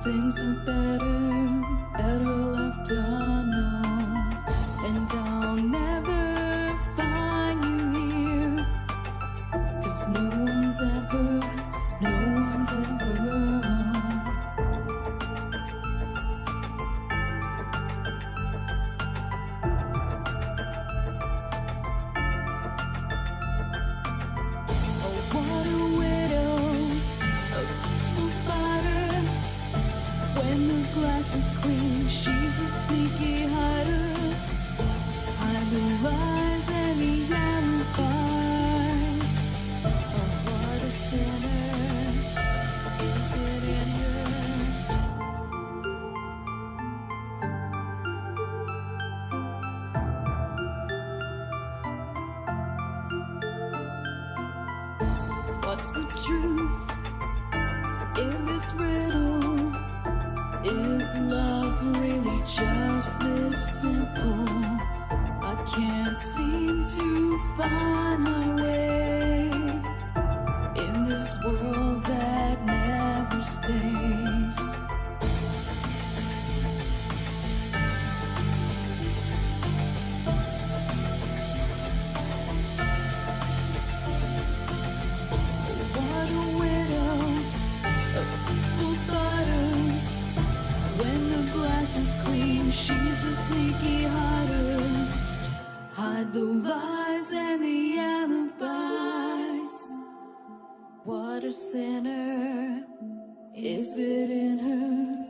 things are better left unknown. And I'll never find you here, 'cause no one's ever home. Oh, what a widow, a peaceful spider. When the glass is clean, she's a sneaky hider. Hide the lies and the alibis. Oh, what a sinner. Is it in her? What's the truth in this riddle? Is love really just this simple? I can't seem to find my way in this world that never stays. What a widow, a peaceful spider. When the glass is clean, she's a sneaky hider. Hide the lies and the alibis. What a sinner, is it in her?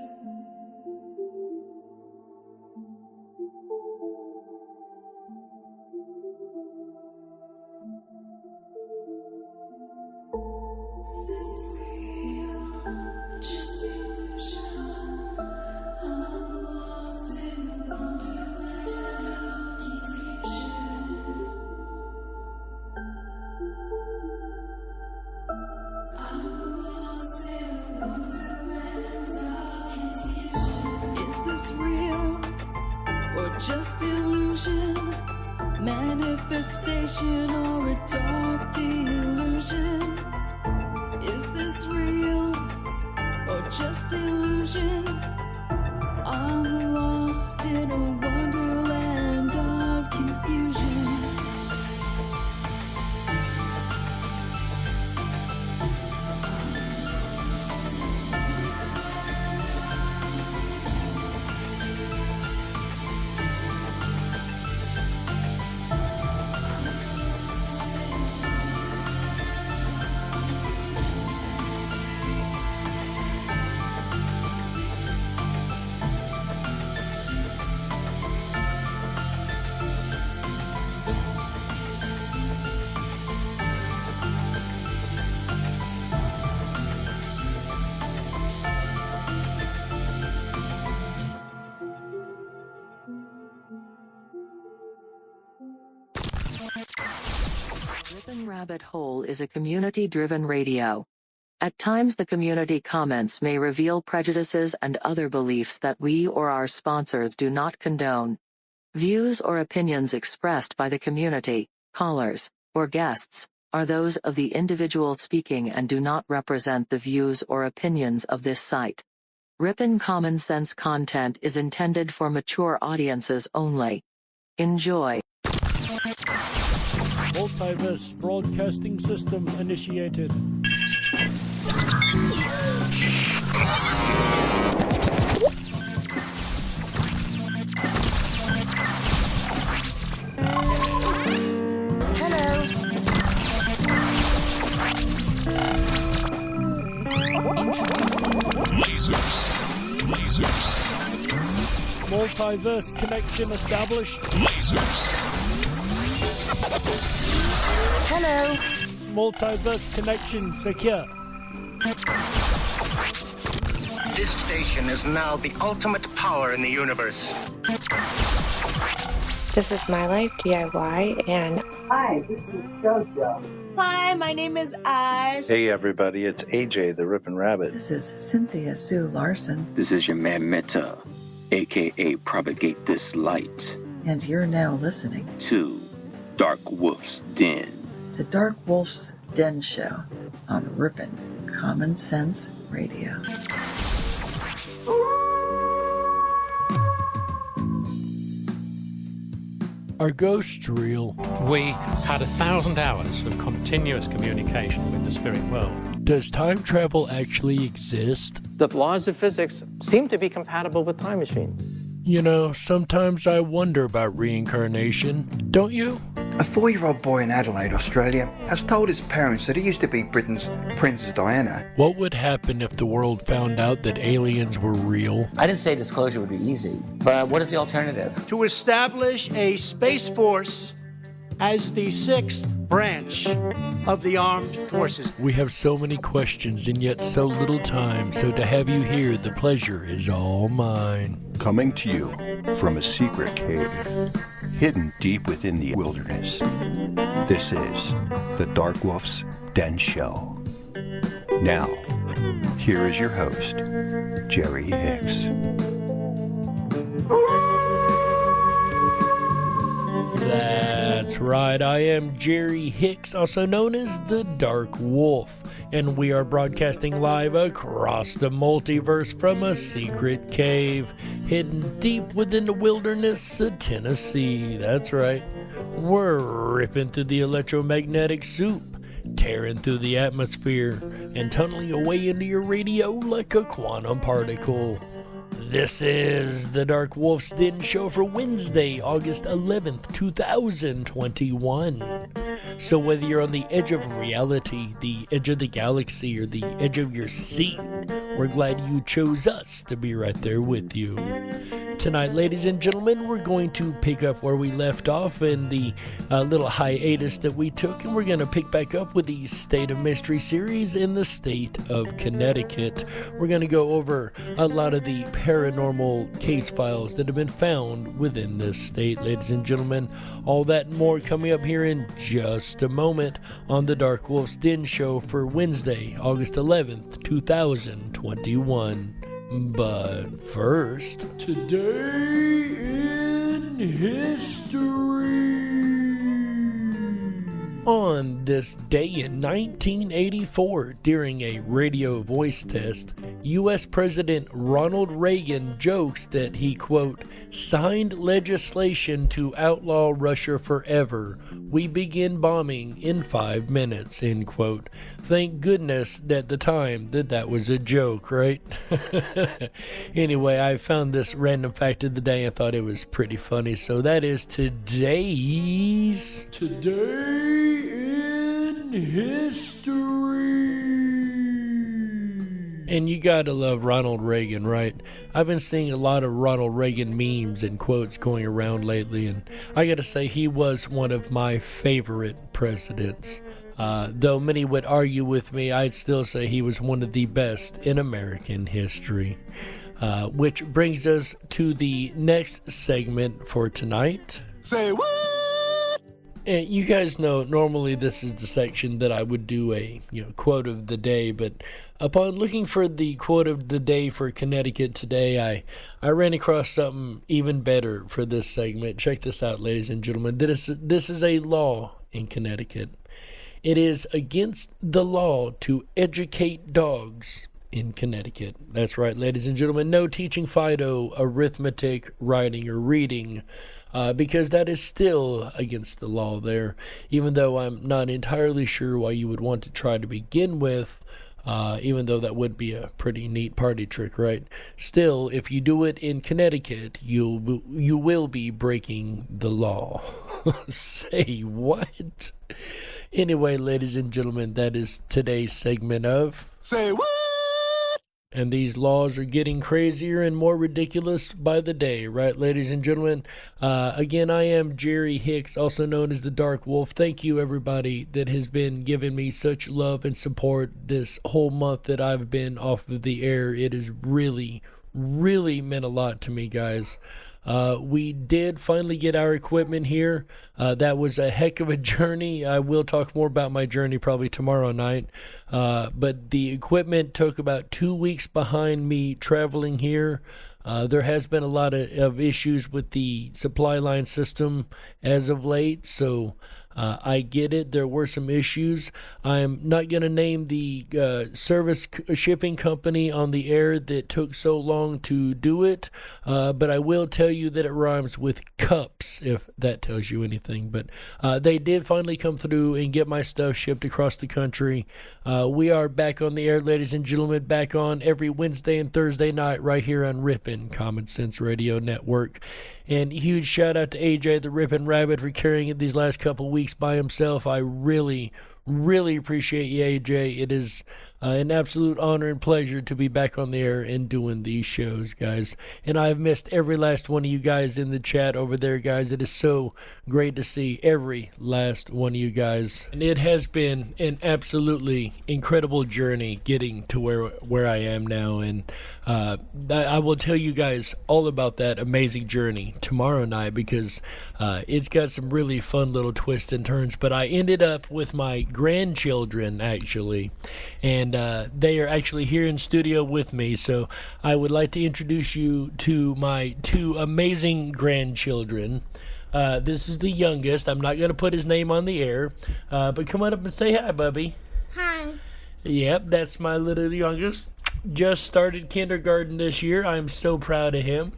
Is this real? Just illusion? I'm lost in the wonderland of confusion. I'm lost in the wonderland of confusion. Is this real or just illusion? Manifestation or a dark delusion? Is this real or just illusion? I'm lost in a wonderland of confusion. Ripon Rabbit Hole is a community-driven radio. At times the community comments may reveal prejudices and other beliefs that we or our sponsors do not condone. Views or opinions expressed by the community, callers, or guests, are those of the individual speaking and do not represent the views or opinions of this site. Ripon Common Sense content is intended for mature audiences only. Enjoy. Multiverse broadcasting system initiated. Hello. Lasers. Multiverse connection established. Hello. Multiverse connection secure. This station is now the ultimate power in the universe. This is My Life DIY, and Hi, this is JoJo. Hi, my name is Ash. Hey everybody, it's AJ the Ripon Rabbit. This is Cynthia Sue Larson. This is your man Meta, aka Propagate This Light. And you're now listening to Dark Wolf's Den. The Dark Wolf's Den Show on Ripon Common Sense Radio. Are ghosts real? We had 1,000 hours of continuous communication with the spirit world. Does time travel actually exist? The laws of physics seem to be compatible with time machines. You know, sometimes I wonder about reincarnation. Don't you? A 4-year-old boy in Adelaide, Australia, has told his parents that he used to be Britain's Princess Diana. What would happen if the world found out that aliens were real? I didn't say disclosure would be easy, but what is the alternative? To establish a space force as the 6th branch of the armed forces. We have so many questions and yet so little time, so to have you here, the pleasure is all mine. Coming to you from a secret cave, hidden deep within the wilderness. This is the Dark Wolf's Den Show. Now, here is your host, Jerry Hicks. That's right, I am Jerry Hicks, also known as the Dark Wolf, and we are broadcasting live across the multiverse from a secret cave hidden deep within the wilderness of Tennessee. That's right, we're ripping through the electromagnetic soup, tearing through the atmosphere, and tunneling away into your radio like a quantum particle. This is the Dark Wolf's Den Show for Wednesday, August 11th, 2021. So whether you're on the edge of reality, the edge of the galaxy, or the edge of your seat, we're glad you chose us to be right there with you. Tonight, ladies and gentlemen, we're going to pick up where we left off in the little hiatus that we took, and we're going to pick back up with the State of Mystery series in the state of Connecticut. We're going to go over a lot of the paranormal case files that have been found within this state, ladies and gentlemen. All that and more coming up here in just a moment on the Dark Wolf's Den Show for Wednesday, August 11th, 2021. But first, today in history. On this day in 1984, during a radio voice test, U.S. President Ronald Reagan jokes that he, quote, signed legislation to outlaw Russia forever. We begin bombing in 5 minutes, end quote. Thank goodness at the time that was a joke, right? Anyway, I found this random fact of the day and thought it was pretty funny. So that is today's Today in History. And you gotta love Ronald Reagan, right? I've been seeing a lot of Ronald Reagan memes and quotes going around lately, and I gotta say he was one of my favorite presidents. Though many would argue with me, I'd still say he was one of the best in American history. Which brings us to the next segment for tonight. Say what? And you guys know, normally this is the section that I would do a quote of the day, but upon looking for the quote of the day for Connecticut today, I ran across something even better for this segment. Check this out, ladies and gentlemen. This is a law in Connecticut. It is against the law to educate dogs in Connecticut. That's right, ladies and gentlemen. No teaching Fido arithmetic, writing, or reading, because that is still against the law there, even though I'm not entirely sure why you would want to try to begin with, even though that would be a pretty neat party trick, right? Still, if you do it in Connecticut, you will be breaking the law. Say what? Anyway, ladies and gentlemen, that is today's segment of Say What? And these laws are getting crazier and more ridiculous by the day, right, ladies and gentlemen? Again, I am Jerry Hicks, also known as the Dark Wolf. Thank you, everybody, that has been giving me such love and support this whole month that I've been off of the air. It has really, really meant a lot to me, guys. We did finally get our equipment here. That was a heck of a journey. I will talk more about my journey probably tomorrow night. But the equipment took about 2 weeks behind me traveling here. There has been a lot of issues with the supply line system as of late. So I get it. There were some issues. I'm not going to name the shipping company on the air that took so long to do it, but I will tell you that it rhymes with cups, if that tells you anything. But they did finally come through and get my stuff shipped across the country. We are back on the air, ladies and gentlemen, back on every Wednesday and Thursday night right here on Ripon, Common Sense Radio Network. And huge shout out to AJ the Ripon Rabbit for carrying it these last couple weeks by himself. I really appreciate you, AJ. It is an absolute honor and pleasure to be back on the air and doing these shows, guys. And I've missed every last one of you guys in the chat over there, guys. It is so great to see every last one of you guys. And it has been an absolutely incredible journey getting to where I am now. And I will tell you guys all about that amazing journey tomorrow night, because it's got some really fun little twists and turns. But I ended up with my grandchildren, actually, and they are actually here in studio with me. So I would like to introduce you to my two amazing grandchildren. This is the youngest. I'm not going to put his name on the air, but come on up and say hi, Bubby. Hi. Yep, that's my little youngest. Just started kindergarten this year. I'm so proud of him.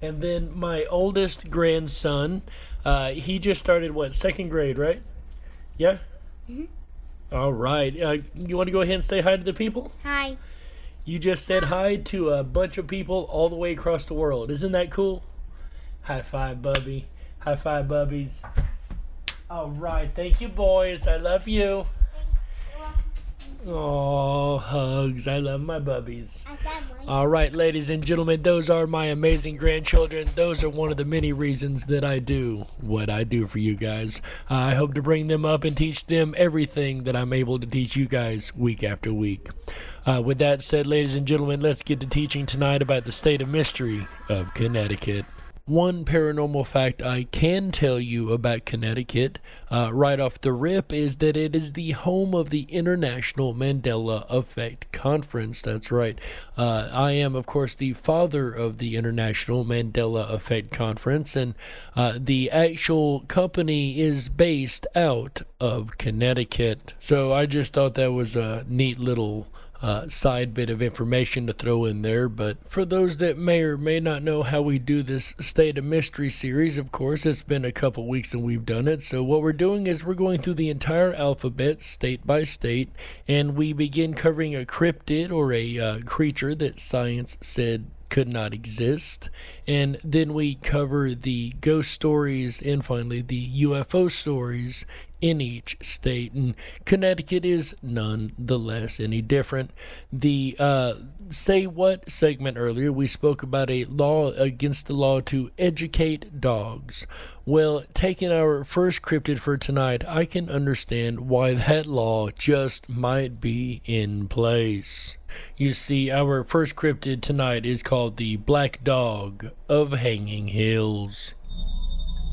And then my oldest grandson, he just started, second grade, right? Yeah? Mm-hmm. All right. You want to go ahead and say hi to the people? Hi. You just said hi to a bunch of people all the way across the world. Isn't that cool? High five, Bubby. High five, Bubbies. All right. Thank you, boys. I love you. Oh, hugs. I love my bubbies. All right, ladies and gentlemen, those are my amazing grandchildren. Those are one of the many reasons that I do what I do for you guys. I hope to bring them up and teach them everything that I'm able to teach you guys week after week. With that said, ladies and gentlemen, let's get to teaching tonight about the State Mystery of Connecticut. One paranormal fact I can tell you about Connecticut right off the rip is that it is the home of the International Mandela Effect Conference. That's right. I am, of course, the father of the International Mandela Effect Conference, and the actual company is based out of Connecticut. So I just thought that was a neat little side bit of information to throw in there. But for those that may or may not know how we do this State of Mystery series, of course, it's been a couple weeks and we've done it. So what we're doing is we're going through the entire alphabet, state by state, and we begin covering a cryptid or a creature that science said could not exist, and then we cover the ghost stories and finally the UFO stories in each state, and Connecticut is none the less any different. The Say What segment earlier, we spoke about a law against the law to educate dogs. Well, taking our first cryptid for tonight, I can understand why that law just might be in place. You see, our first cryptid tonight is called the Black Dog of Hanging Hills.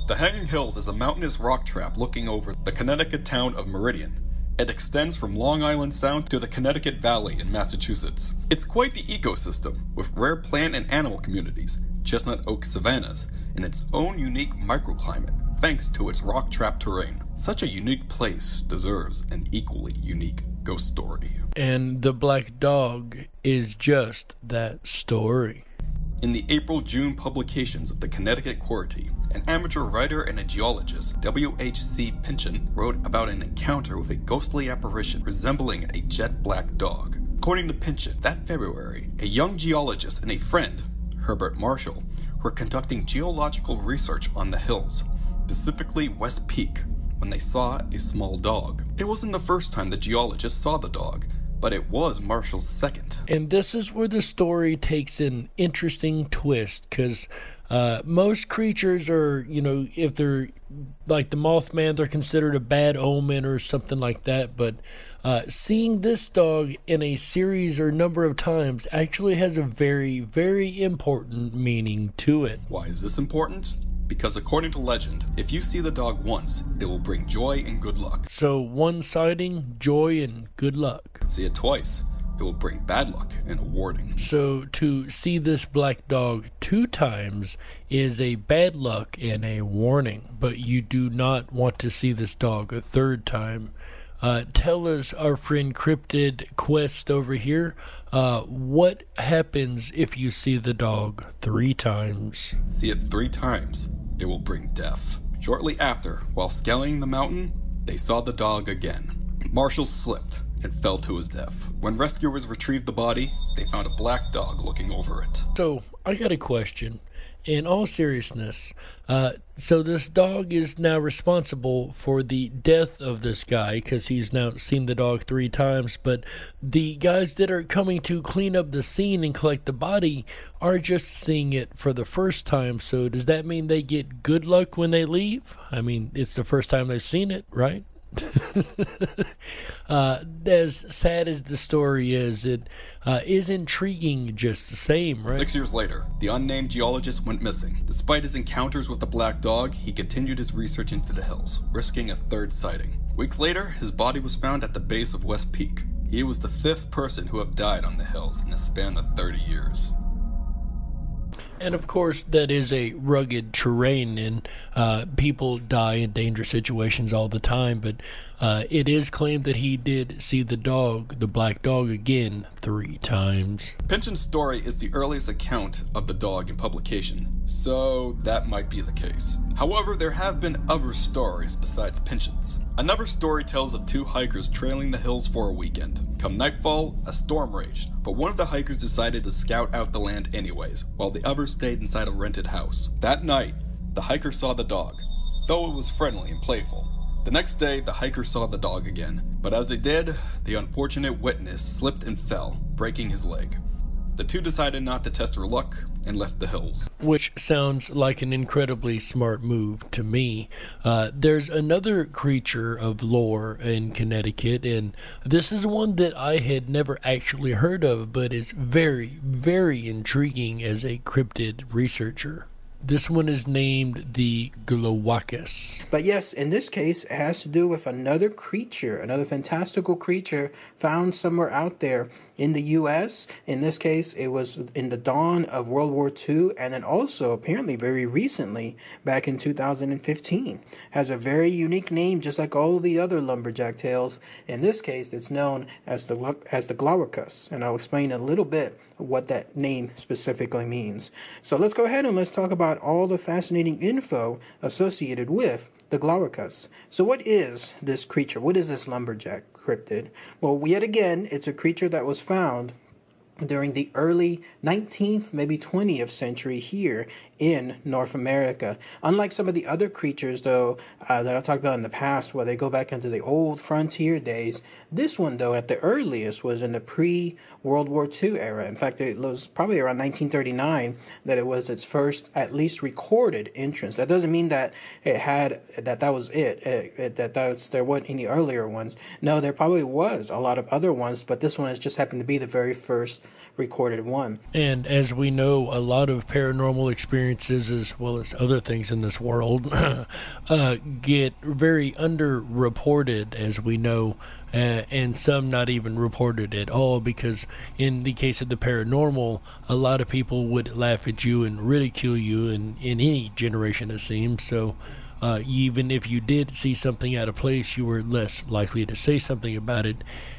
The Hanging Hills is a mountainous rock trap looking over the Connecticut town of Meridian. It extends from Long Island Sound to the Connecticut Valley in Massachusetts. It's quite the ecosystem, with rare plant and animal communities, chestnut oak savannas, and its own unique microclimate, thanks to its rock trap terrain. Such a unique place deserves an equally unique ghost story. And the Black Dog is just that story. In the April-June publications of the Connecticut Quarterly, an amateur writer and a geologist, W.H.C. Pynchon, wrote about an encounter with a ghostly apparition resembling a jet black dog. According to Pynchon, that February, a young geologist and a friend, Herbert Marshall, were conducting geological research on the hills, specifically West Peak, when they saw a small dog. It wasn't the first time the geologist saw the dog, but it was Marshall's second. And this is where the story takes an interesting twist, because most creatures are, if they're like the Mothman, they're considered a bad omen or something like that. But seeing this dog in a series or number of times actually has a very, very important meaning to it. Why is this important? Because according to legend, if you see the dog once, it will bring joy and good luck. So one sighting, joy, and good luck. See it twice. it will bring bad luck and a warning. So to see this black dog 2 times is a bad luck and a warning, but you do not want to see this dog a 3rd time. Tell us, our friend Cryptid Quest over here, what happens if you see the dog 3 times? See it 3 times, it will bring death. Shortly after, while scaling the mountain, they saw the dog again. Marshall slipped and fell to his death. When rescuers retrieved the body, they found a black dog looking over it. So, I got a question. In all seriousness, so this dog is now responsible for the death of this guy because he's now seen the dog 3 times, but the guys that are coming to clean up the scene and collect the body are just seeing it for the first time. So does that mean they get good luck when they leave? I mean, it's the first time they've seen it, right? As sad as the story is, it is intriguing just the same, right? 6 years later, the unnamed geologist went missing. Despite his encounters with the black dog, he continued his research into the hills, risking a 3rd sighting. Weeks later, his body was found at the base of West Peak. He was the 5th person who have died on the hills in a span of 30 years. And of course, that is a rugged terrain, and people die in dangerous situations all the time. But it is claimed that he did see the dog, the black dog, again 3 times. Pynchon's story is the earliest account of the dog in publication, so that might be the case. However, there have been other stories besides Pynchon's. Another story tells of 2 hikers trailing the hills for a weekend. Come nightfall, a storm raged, but one of the hikers decided to scout out the land anyways, while the other stayed inside a rented house. That night, the hiker saw the dog, though it was friendly and playful. The next day, the hiker saw the dog again, but as they did, the unfortunate witness slipped and fell, breaking his leg. The 2 decided not to test their luck and left the hills. Which sounds like an incredibly smart move to me. There's another creature of lore in Connecticut, and this is one that I had never actually heard of, but is very, very intriguing as a cryptid researcher. This one is named the Glowacus. But yes, in this case, it has to do with another creature, another fantastical creature found somewhere out there in the U.S. In this case, it was in the dawn of World War II, and then also apparently very recently, back in 2015. Has a very unique name, just like all the other lumberjack tales. In this case, it's known as the Glowacus, and I'll explain a little bit what that name specifically means. So let's go ahead and let's talk about all the fascinating info associated with the Glowacus. So what is this creature? What is this lumberjack cryptid? Well, yet again, it's a creature that was found during the early 19th, maybe 20th century here in North America. Unlike some of the other creatures, though, that I've talked about in the past, where they go back into the old frontier days, this one, though, at the earliest was in the pre-World War II era. In fact, it was probably around 1939 that it was its first, at least, recorded entrance. That doesn't mean that it had, that was it, there weren't any earlier ones. No, there probably was a lot of other ones, but this one has just happened to be the very first recorded one. And as we know, a lot of paranormal experiences, as well as other things in this world, get very underreported, as we know, and some not even reported at all, because in the case of the paranormal, a lot of people would laugh at you and ridicule you in any generation, it seems. So even if you did see something out of place, you were less likely to say something about it.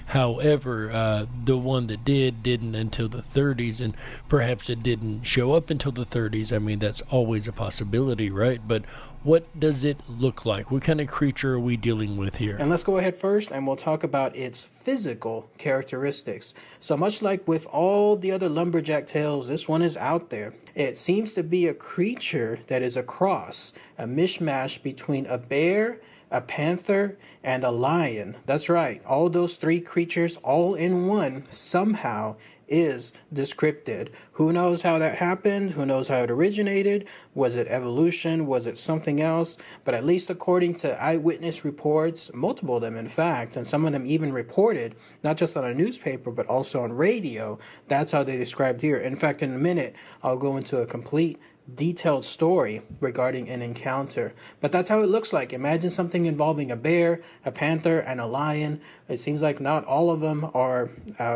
However, the one that didn't until the 30s, and perhaps it didn't show up until the 30s. I mean, that's always a possibility, right? But what does it look like? What kind of creature are we dealing with here? And let's go ahead first, and we'll talk about its physical characteristics. So much like with all the other lumberjack tales, this one is out there. It seems to be a creature that is a cross, a mishmash between a bear, a panther, and a lion. That's right. All those 3 creatures all in one somehow is this cryptid. Who knows how that happened? Who knows how it originated? Was it evolution? Was it something else? But at least according to eyewitness reports, multiple of them in fact, and some of them even reported, not just on a newspaper, but also on radio, that's how they described here. In fact, in a minute, I'll go into a complete detailed story regarding an encounter. But that's how it looks like. Imagine something involving a bear, a panther, and a lion. It seems like not all of them are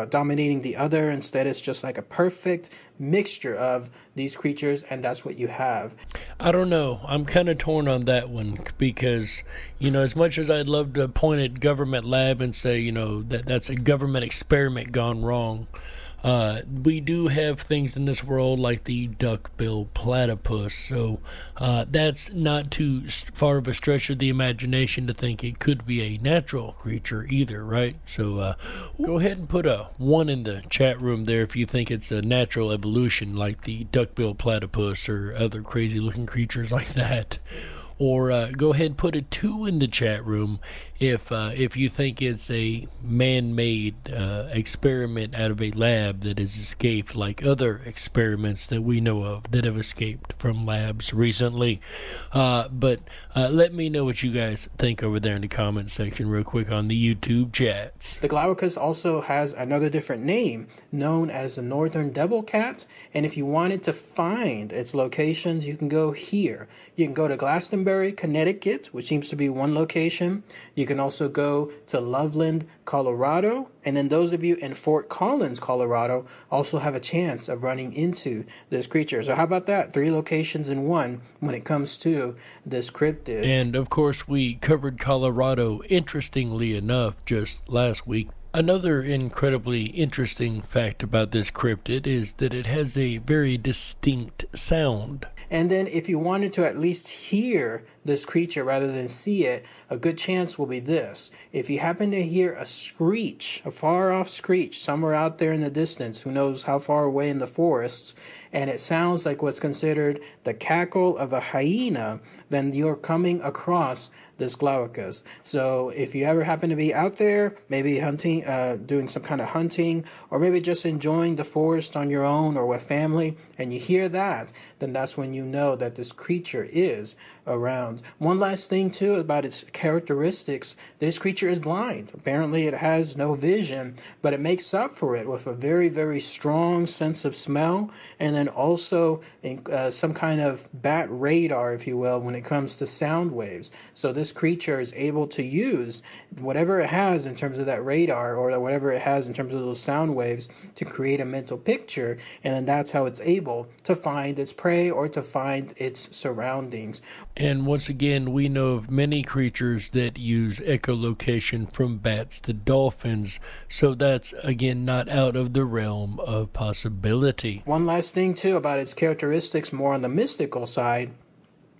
dominating the other. Instead, it's just like a perfect mixture of these creatures, and that's what you have. I don't know. I'm kind of torn on that one because, as much as I'd love to point at government lab and say, that's a government experiment gone wrong, we do have things in this world like the duck-billed platypus, so that's not too far of a stretch of the imagination to think it could be a natural creature either, right? So go ahead and put a 1 in the chat room there if you think it's a natural evolution like the duck-billed platypus or other crazy-looking creatures like that. Or go ahead and put a 2 in the chat room if you think it's a man-made experiment out of a lab that has escaped like other experiments that we know of that have escaped from labs recently. But let me know what you guys think over there in the comment section real quick on the YouTube chats. The Glaucus also has another different name known as the northern devil cat, and if you wanted to find its locations, you can go here. You can go to Glastonbury, Connecticut, which seems to be one location. You can also go to Loveland, Colorado, and then those of you in Fort Collins, Colorado, also have a chance of running into this creature. So how about that? 3 locations in one when it comes to this cryptid. And of course, we covered Colorado, interestingly enough, just last week. Another incredibly interesting fact about this cryptid is that it has a very distinct sound. And then if you wanted to at least hear this creature rather than see it, a good chance will be this. If you happen to hear a screech, a far off screech somewhere out there in the distance, who knows how far away in the forests, and it sounds like what's considered the cackle of a hyena, then you're coming across this Glaucus. So if you ever happen to be out there, maybe hunting, doing some kind of hunting, or maybe just enjoying the forest on your own or with family, and you hear that, then that's when you know that this creature is around. One last thing too about its characteristics, this creature is blind. Apparently it has no vision, but it makes up for it with a very, very strong sense of smell, and then also some kind of bat radar, if you will, when it comes to sound waves. So this creature is able to use whatever it has in terms of that radar or whatever it has in terms of those sound waves to create a mental picture, and then that's how it's able to find its prey or to find its surroundings. And once again, we know of many creatures that use echolocation from bats to dolphins, so that's again not out of the realm of possibility. One last thing too about its characteristics more on the mystical side.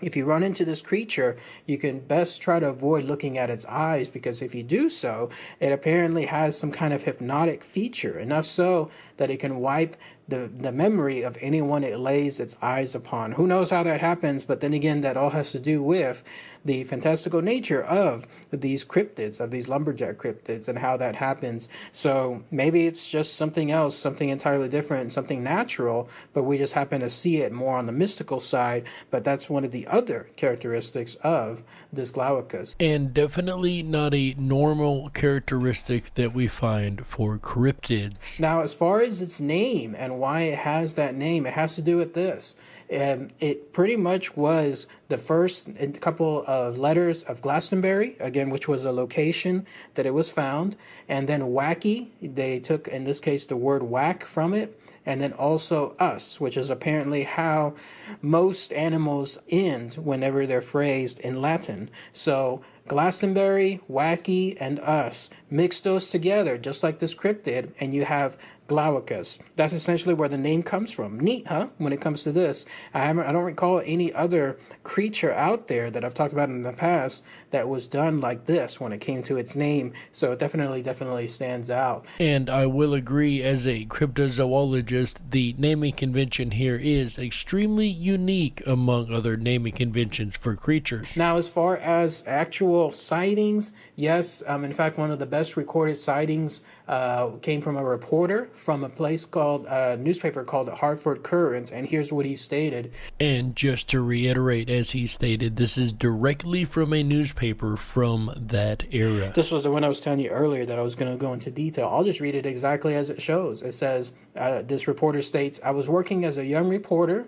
If you run into this creature, you can best try to avoid looking at its eyes, because if you do so, it apparently has some kind of hypnotic feature, enough so that it can wipe the memory of anyone it lays its eyes upon. Who knows how that happens, but then again, that all has to do with the fantastical nature of these cryptids, of these lumberjack cryptids, and how that happens. So maybe it's just something else, something entirely different, something natural, but we just happen to see it more on the mystical side. But that's one of the other characteristics of this Glaucus. And definitely not a normal characteristic that we find for cryptids. Now, as far as its name and why it has that name, it has to do with this. It pretty much was the first couple of letters of Glastonbury, again, which was a location that it was found, and then wacky, they took, in this case, the word whack from it, and then also us, which is apparently how most animals end whenever they're phrased in Latin. So Glastonbury, wacky, and us. Mix those together, just like this cryptid, and you have Glaucus. That's essentially where the name comes from. Neat, huh? When it comes to this, I don't recall any other creature out there that I've talked about in the past that was done like this when it came to its name. So it definitely stands out. And I will agree, as a cryptozoologist, the naming convention here is extremely unique among other naming conventions for creatures. Now, as far as actual sightings, yes, in fact, one of the best recorded sightings came from a reporter from a place called, newspaper called the Hartford Courant, and here's what he stated. And just to reiterate, as he stated, this is directly from a newspaper from that era. This was the one I was telling you earlier that I was going to go into detail. I'll just read it exactly as it shows. It says, this reporter states, "I was working as a young reporter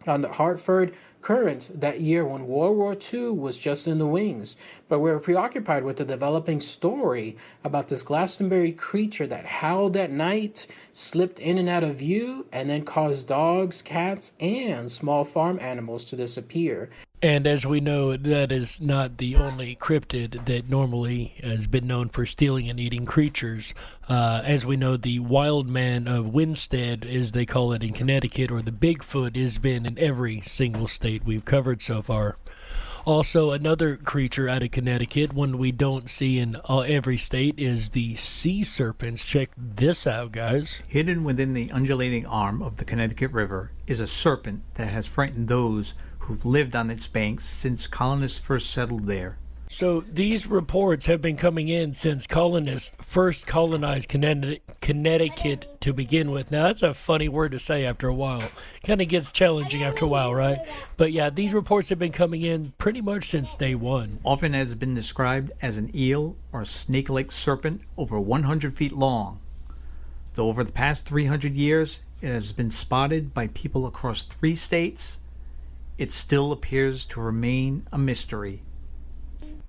on the Hartford Courant that year when World War II was just in the wings, but we were preoccupied with the developing story about this Glastonbury creature that howled at night, slipped in and out of view, and then caused dogs, cats, and small farm animals to disappear. And as we know, that is not the only cryptid that normally has been known for stealing and eating creatures. As we know, the Wild Man of Winstead, as they call it in Connecticut, or the Bigfoot, has been in every single state we've covered so far. Also, another creature out of Connecticut, one we don't see in every state, is the sea serpents. Check this out, guys. Hidden within the undulating arm of the Connecticut River is a serpent that has frightened those who've lived on its banks since colonists first settled there. So these reports have been coming in since colonists first colonized Connecticut to begin with. Now, that's a funny word to say after a while. Kind of gets challenging after a while, right? But yeah, these reports have been coming in pretty much since day one. Often has been described as an eel or snake-like serpent over 100 feet long. Though over the past 300 years, it has been spotted by people across 3 states, it still appears to remain a mystery.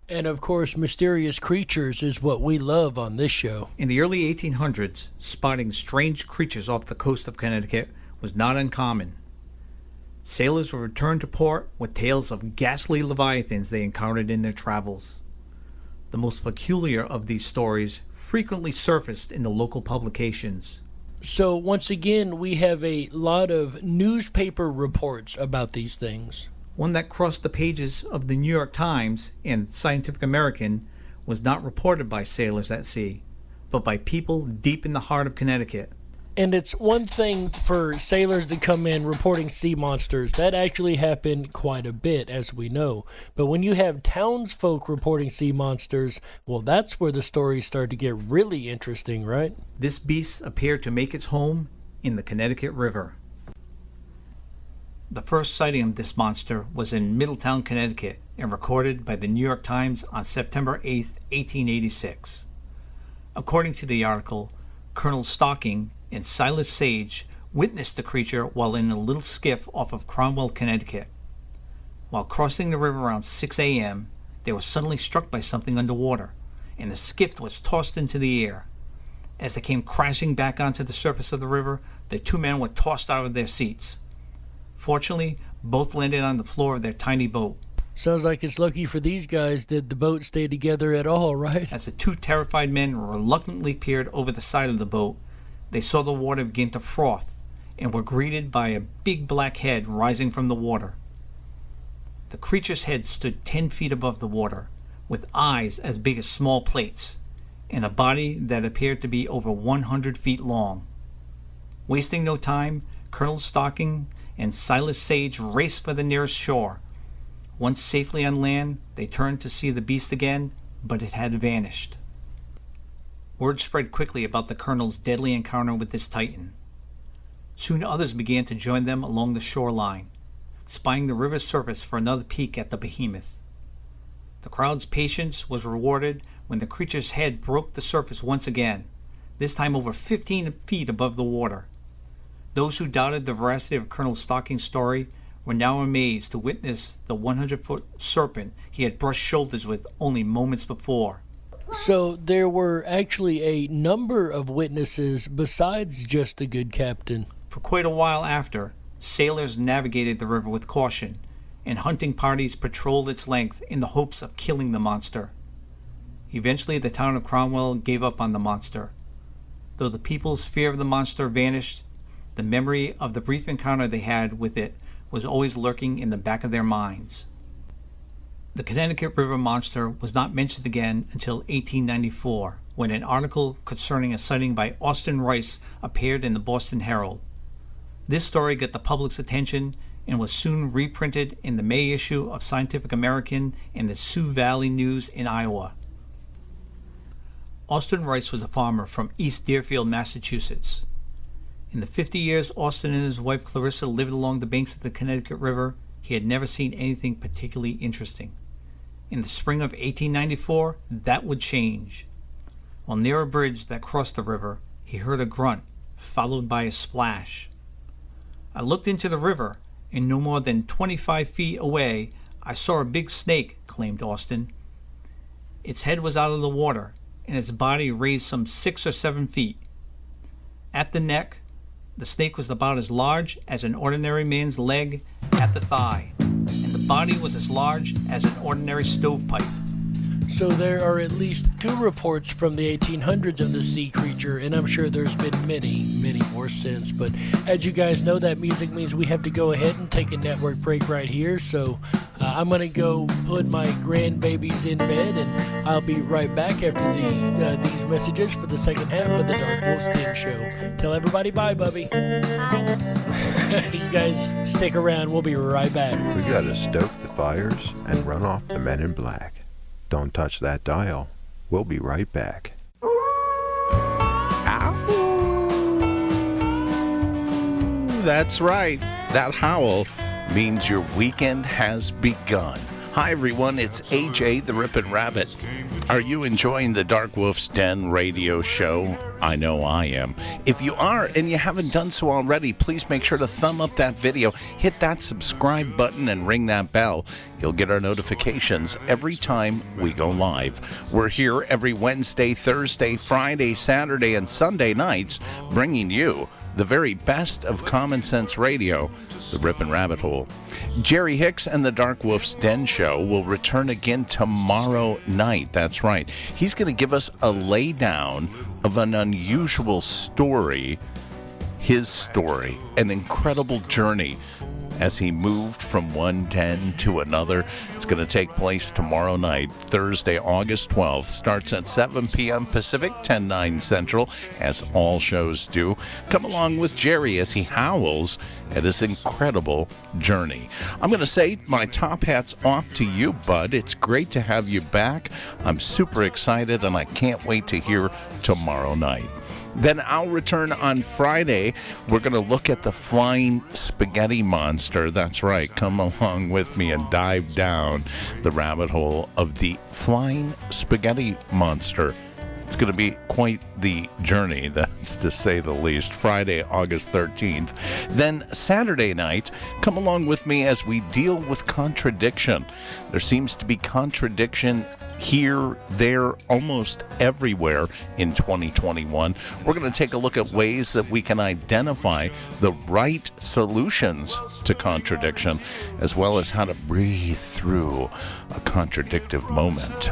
And of course, mysterious creatures is what we love on this show. In the early 1800s, spotting strange creatures off the coast of Connecticut was not uncommon. Sailors would return to port with tales of ghastly leviathans they encountered in their travels. The most peculiar of these stories frequently surfaced in the local publications. So once again, we have a lot of newspaper reports about these things. One that crossed the pages of the New York Times and Scientific American was not reported by sailors at sea, but by people deep in the heart of Connecticut. And it's one thing for sailors to come in reporting sea monsters. That actually happened quite a bit, as we know. But when you have townsfolk reporting sea monsters, well, that's where the stories start to get really interesting, right? This beast appeared to make its home in the Connecticut River. The first sighting of this monster was in Middletown, Connecticut, and recorded by the New York Times on September 8, 1886. According to the article, Colonel Stocking and Silas Sage witnessed the creature while in a little skiff off of Cromwell, Connecticut. While crossing the river around 6 a.m., they were suddenly struck by something underwater, and the skiff was tossed into the air. As they came crashing back onto the surface of the river, the 2 men were tossed out of their seats. Fortunately, both landed on the floor of their tiny boat. Sounds like it's lucky for these guys that the boat stayed together at all, right? As the 2 terrified men reluctantly peered over the side of the boat, they saw the water begin to froth and were greeted by a big black head rising from the water. The creature's head stood 10 feet above the water, with eyes as big as small plates, and a body that appeared to be over 100 feet long. Wasting no time, Colonel Stocking and Silas Sage raced for the nearest shore. Once safely on land, they turned to see the beast again, but it had vanished. Word spread quickly about the colonel's deadly encounter with this titan. Soon others began to join them along the shoreline, spying the river's surface for another peek at the behemoth. The crowd's patience was rewarded when the creature's head broke the surface once again, this time over 15 feet above the water. Those who doubted the veracity of Colonel Stocking's story were now amazed to witness the 100-foot serpent he had brushed shoulders with only moments before. So there were actually a number of witnesses besides just the good captain. For quite a while after, sailors navigated the river with caution, and hunting parties patrolled its length in the hopes of killing the monster. Eventually, the town of Cromwell gave up on the monster. Though the people's fear of the monster vanished, the memory of the brief encounter they had with it was always lurking in the back of their minds. The Connecticut River monster was not mentioned again until 1894, when an article concerning a sighting by Austin Rice appeared in the Boston Herald. This story got the public's attention and was soon reprinted in the May issue of Scientific American and the Sioux Valley News in Iowa. Austin Rice was a farmer from East Deerfield, Massachusetts. In the 50 years Austin and his wife Clarissa lived along the banks of the Connecticut River, he had never seen anything particularly interesting. In the spring of 1894, that would change. While near a bridge that crossed the river, he heard a grunt, followed by a splash. I looked into the river and no more than 25 feet away, I saw a big snake, claimed Austin. Its head was out of the water, and its body raised some 6 or 7 feet. At the neck, the snake was about as large as an ordinary man's leg at the thigh, and the body was as large as an ordinary stovepipe. So there are at least 2 reports from the 1800s of the sea creature, and I'm sure there's been many, many more since. But as you guys know, that music means we have to go ahead and take a network break right here. So I'm going to go put my grandbabies in bed, and I'll be right back after these messages for the second half of the Dark Wolf's Den Show. Tell everybody bye, Bubby. Bye. You guys stick around. We'll be right back. We got to stoke the fires and run off the men in black. Don't touch that dial. We'll be right back. Ow. That's right. That howl means your weekend has begun. Hi, everyone. It's AJ, the Ripon Rabbit. Are you enjoying the Dark Wolf's Den radio show? I know I am. If you are and you haven't done so already, please make sure to thumb up that video, hit that subscribe button, and ring that bell. You'll get our notifications every time we go live. We're here every Wednesday, Thursday, Friday, Saturday, and Sunday nights, bringing you the very best of common sense radio, the Ripon Rabbit Hole. Jerry Hicks and the Dark Wolf's Den Show will return again tomorrow night. That's right. He's going to give us a laydown of an unusual story, his story, an incredible journey as he moved from one den to another. It's going to take place tomorrow night, Thursday, August 12th. Starts at 7 p.m. Pacific, 10/9 Central, as all shows do. Come along with Jerry as he howls at his incredible journey. I'm going to say my top hat's off to you, bud. It's great to have you back. I'm super excited, and I can't wait to hear tomorrow night. Then I'll return on Friday. We're going to look at the flying spaghetti monster. That's right. Come along with me and dive down the rabbit hole of the flying spaghetti monster. It's going to be quite the journey, that's to say the least. Friday, August 13th. Then Saturday night, come along with me as we deal with contradiction. There seems to be contradiction here, there, almost everywhere in 2021. We're going to take a look at ways that we can identify the right solutions to contradiction, as well as how to breathe through a contradictive moment.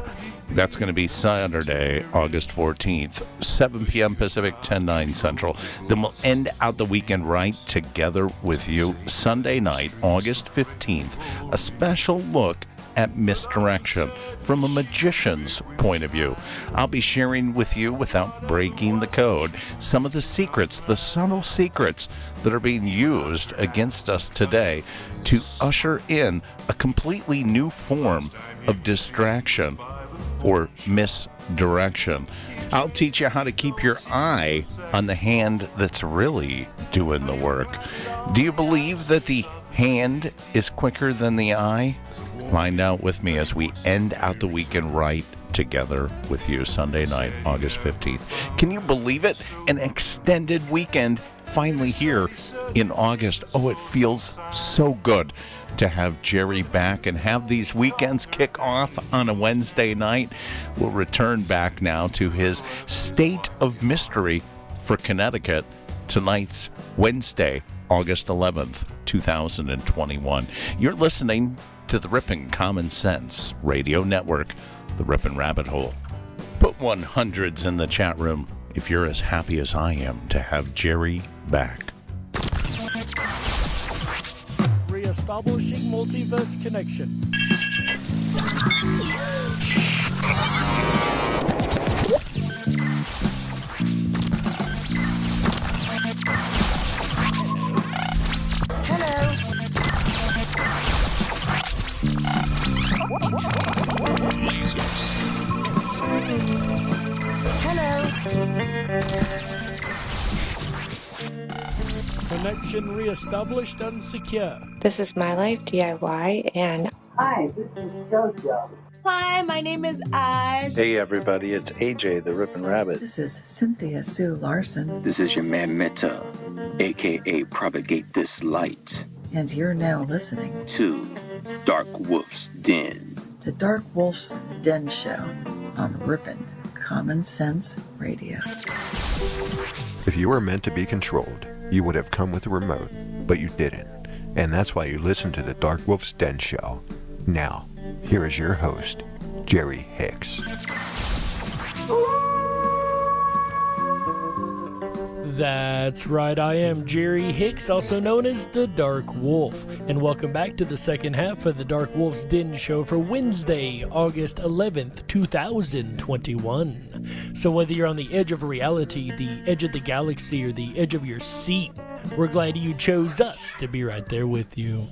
That's going to be Saturday, August 14th, 7 p.m. Pacific, 10/9 Central. Then we'll end out the weekend right together with you. Sunday night, August 15th, a special look at misdirection from a magician's point of view. I'll be sharing with you, without breaking the code, some of the secrets, the subtle secrets that are being used against us today to usher in a completely new form of distraction or misdirection. I'll teach you how to keep your eye on the hand that's really doing the work. Do you believe that the hand is quicker than the eye? Find out with me as we end out the weekend right together with you. Sunday night, August 15th. Can you believe it? An extended weekend finally here in August. Oh, it feels so good to have Jerry back and have these weekends kick off on a Wednesday night. We'll return back now to his State of Mystery for Connecticut. Tonight's Wednesday, August 11th, 2021. You're listening to the Ripon Common Sense Radio Network, the Ripon Rabbit Hole. Put 100s in the chat room if you're as happy as I am to have Jerry back. Reestablishing multiverse connection. Connection reestablished and secure. This is My Life DIY, and Hi, this is JoJo. Hi, my name is Oz. Hey, everybody. It's AJ, the Ripon Rabbit. This is Cynthia Sue Larson. This is your man Meta, aka Propagate This Light. And you're now listening to Dark Wolf's Den. The Dark Wolf's Den Show on Ripon Common Sense Radio. If you were meant to be controlled, you would have come with a remote, but you didn't. And that's why you listen to the Dark Wolf's Den Show. Now, here is your host, Jerry Hicks. That's right, I am Jerry Hicks, also known as the Dark Wolf, and welcome back to the second half of the Dark Wolf's Den Show for Wednesday, August 11th, 2021. So whether you're on the edge of reality, the edge of the galaxy, or the edge of your seat, we're glad you chose us to be right there with you.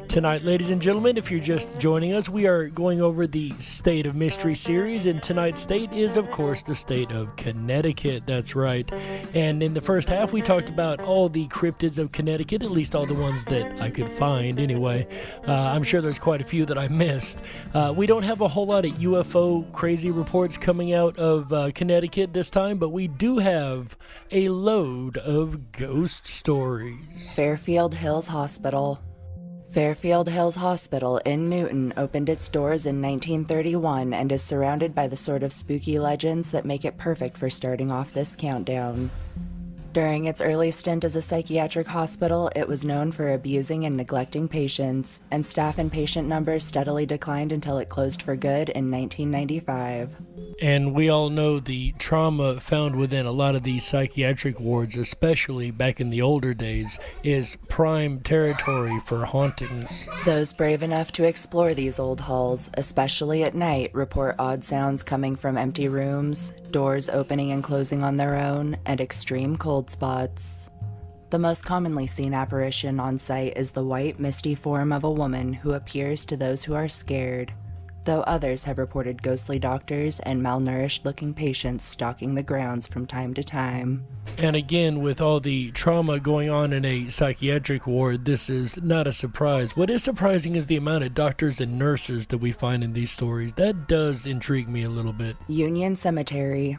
Tonight, ladies and gentlemen, if you're just joining us, we are going over the State of Mystery series, and tonight's state is, of course, the state of Connecticut. That's right. And in the first half, we talked about all the cryptids of Connecticut, at least all the ones that I could find anyway. I'm sure there's quite a few that I missed. We don't have a whole lot of UFO crazy reports coming out of Connecticut this time, but we do have a load of ghost stories. Fairfield Hills Hospital. Fairfield Hills Hospital in Newton opened its doors in 1931 and is surrounded by the sort of spooky legends that make it perfect for starting off this countdown. During its early stint as a psychiatric hospital, it was known for abusing and neglecting patients, and staff and patient numbers steadily declined until it closed for good in 1995. And we all know the trauma found within a lot of these psychiatric wards, especially back in the older days, is prime territory for hauntings. Those brave enough to explore these old halls, especially at night, report odd sounds coming from empty rooms, doors opening and closing on their own, and extreme cold spots. The most commonly seen apparition on site is the white, misty form of a woman who appears to those who are scared, though others have reported ghostly doctors and malnourished-looking patients stalking the grounds from time to time. And again, with all the trauma going on in a psychiatric ward, this is not a surprise. What is surprising is the amount of doctors and nurses that we find in these stories. That does intrigue me a little bit. Union Cemetery.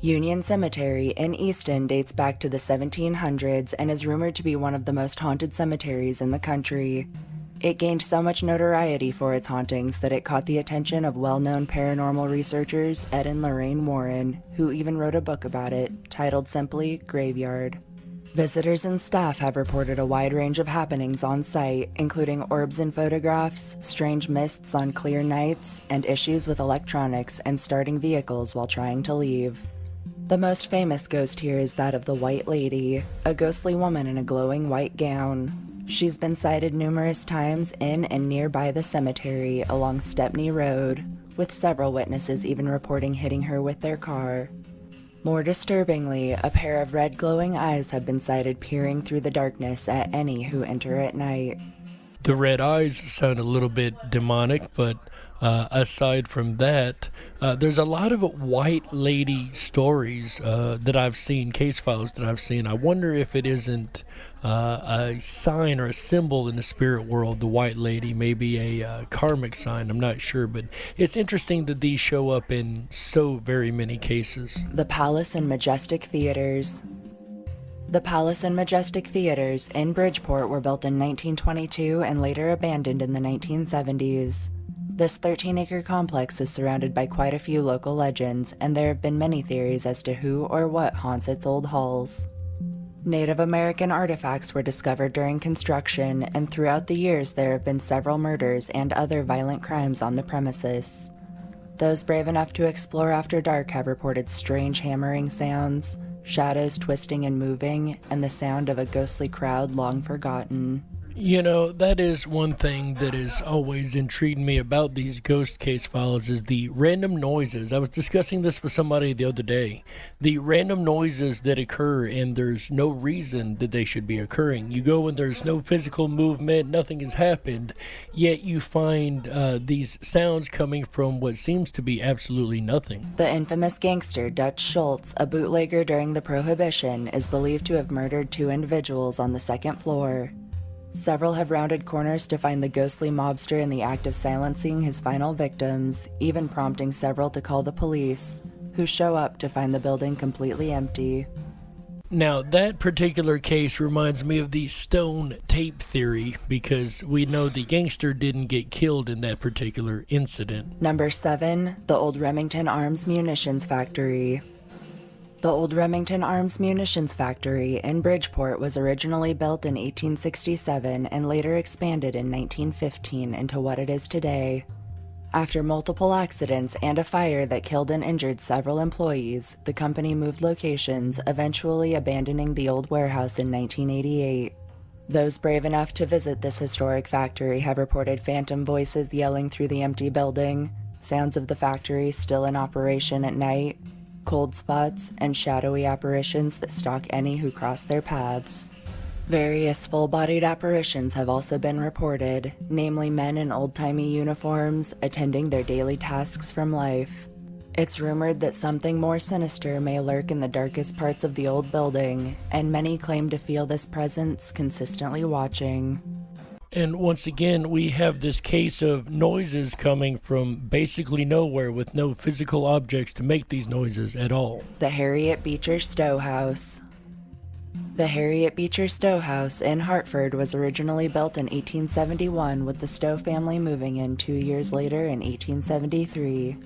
Union Cemetery in Easton dates back to the 1700s and is rumored to be one of the most haunted cemeteries in the country. It gained so much notoriety for its hauntings that it caught the attention of well-known paranormal researchers Ed and Lorraine Warren, who even wrote a book about it, titled simply Graveyard. Visitors and staff have reported a wide range of happenings on site, including orbs in photographs, strange mists on clear nights, and issues with electronics and starting vehicles while trying to leave. The most famous ghost here is that of the White Lady, a ghostly woman in a glowing white gown. She's been sighted numerous times in and nearby the cemetery along Stepney Road, with several witnesses even reporting hitting her with their car. More disturbingly, a pair of red glowing eyes have been sighted peering through the darkness at any who enter at night. The red eyes sound a little bit demonic, but aside from that, there's a lot of white lady stories that I've seen, case files that I've seen. I wonder if it isn't a sign or a symbol in the spirit world, the white lady, maybe a karmic sign, I'm not sure, but it's interesting that these show up in so very many cases. The Palace and Majestic Theaters. The Palace and Majestic Theaters in Bridgeport were built in 1922 and later abandoned in the 1970s. This 13-acre complex is surrounded by quite a few local legends, and there have been many theories as to who or what haunts its old halls. Native American artifacts were discovered during construction, and throughout the years there have been several murders and other violent crimes on the premises. Those brave enough to explore after dark have reported strange hammering sounds, shadows twisting and moving, and the sound of a ghostly crowd long forgotten. You know, that is one thing that has always intrigued me about these ghost case files is the random noises. I was discussing this with somebody the other day. The random noises that occur and there's no reason that they should be occurring. You go and there's no physical movement, nothing has happened, yet you find these sounds coming from what seems to be absolutely nothing. The infamous gangster Dutch Schultz, a bootlegger during the Prohibition, is believed to have murdered 2 individuals on the 2nd floor. Several have rounded corners to find the ghostly mobster in the act of silencing his final victims, even prompting several to call the police, who show up to find the building completely empty. Now, that particular case reminds me of the stone tape theory because we know the gangster didn't get killed in that particular incident. Number 7, the Old Remington Arms Munitions Factory. The Old Remington Arms Munitions Factory in Bridgeport was originally built in 1867 and later expanded in 1915 into what it is today. After multiple accidents and a fire that killed and injured several employees, the company moved locations, eventually abandoning the old warehouse in 1988. Those brave enough to visit this historic factory have reported phantom voices yelling through the empty building, sounds of the factory still in operation at night, cold spots, and shadowy apparitions that stalk any who cross their paths. Various full-bodied apparitions have also been reported, namely men in old-timey uniforms attending their daily tasks from life. It's rumored that something more sinister may lurk in the darkest parts of the old building, and many claim to feel this presence consistently watching. And once again, we have this case of noises coming from basically nowhere with no physical objects to make these noises at all. The Harriet Beecher Stowe House. The Harriet Beecher Stowe House in Hartford was originally built in 1871 with the Stowe family moving in 2 years later in 1873.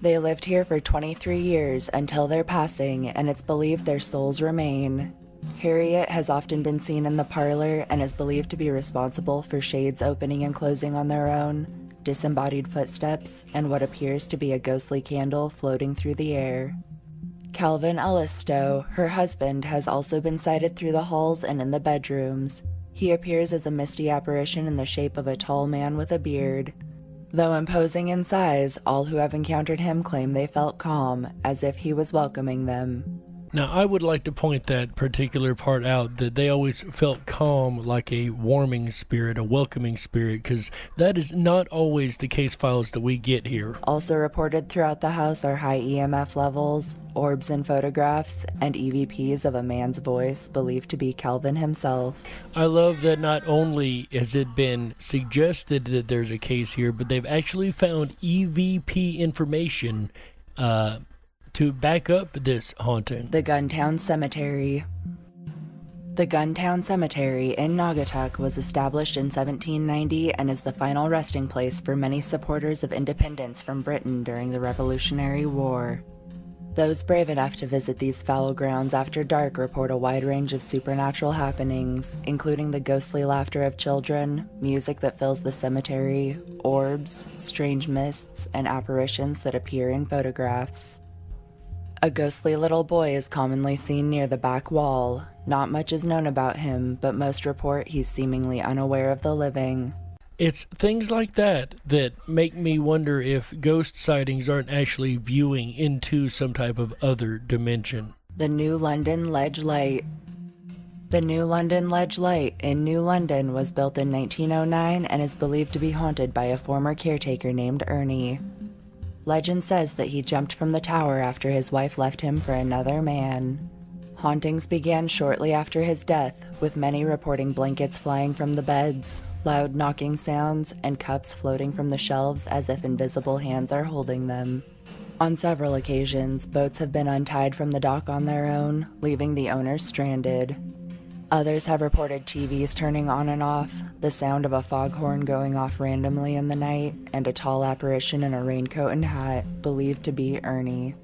They lived here for 23 years until their passing, and it's believed their souls remain. Harriet has often been seen in the parlor and is believed to be responsible for shades opening and closing on their own, disembodied footsteps, and what appears to be a ghostly candle floating through the air. Calvin Ellis Stowe, her husband, has also been sighted through the halls and in the bedrooms. He appears as a misty apparition in the shape of a tall man with a beard. Though imposing in size, all who have encountered him claim they felt calm, as if he was welcoming them. Now, I would like to point that particular part out, that they always felt calm, like a warming spirit, a welcoming spirit, because that is not always the case files that we get here. Also reported throughout the house are high EMF levels, orbs in photographs, and EVPs of a man's voice believed to be Calvin himself. I love that not only has it been suggested that there's a case here, but they've actually found EVP information to back up this haunting. The Guntown Cemetery. The Guntown Cemetery in Naugatuck was established in 1790 and is the final resting place for many supporters of independence from Britain during the Revolutionary War. Those brave enough to visit these foul grounds after dark report a wide range of supernatural happenings, including the ghostly laughter of children, music that fills the cemetery, orbs, strange mists, and apparitions that appear in photographs. A ghostly little boy is commonly seen near the back wall. Not much is known about him, but most report he's seemingly unaware of the living. It's things like that that make me wonder if ghost sightings aren't actually viewing into some type of other dimension. The New London Ledge Light. The New London Ledge Light in New London was built in 1909 and is believed to be haunted by a former caretaker named Ernie. Legend says that he jumped from the tower after his wife left him for another man. Hauntings began shortly after his death, with many reporting blankets flying from the beds, loud knocking sounds, and cups floating from the shelves as if invisible hands are holding them. On several occasions, boats have been untied from the dock on their own, leaving the owners stranded. Others have reported TVs turning on and off, the sound of a foghorn going off randomly in the night, and a tall apparition in a raincoat and hat, believed to be Ernie.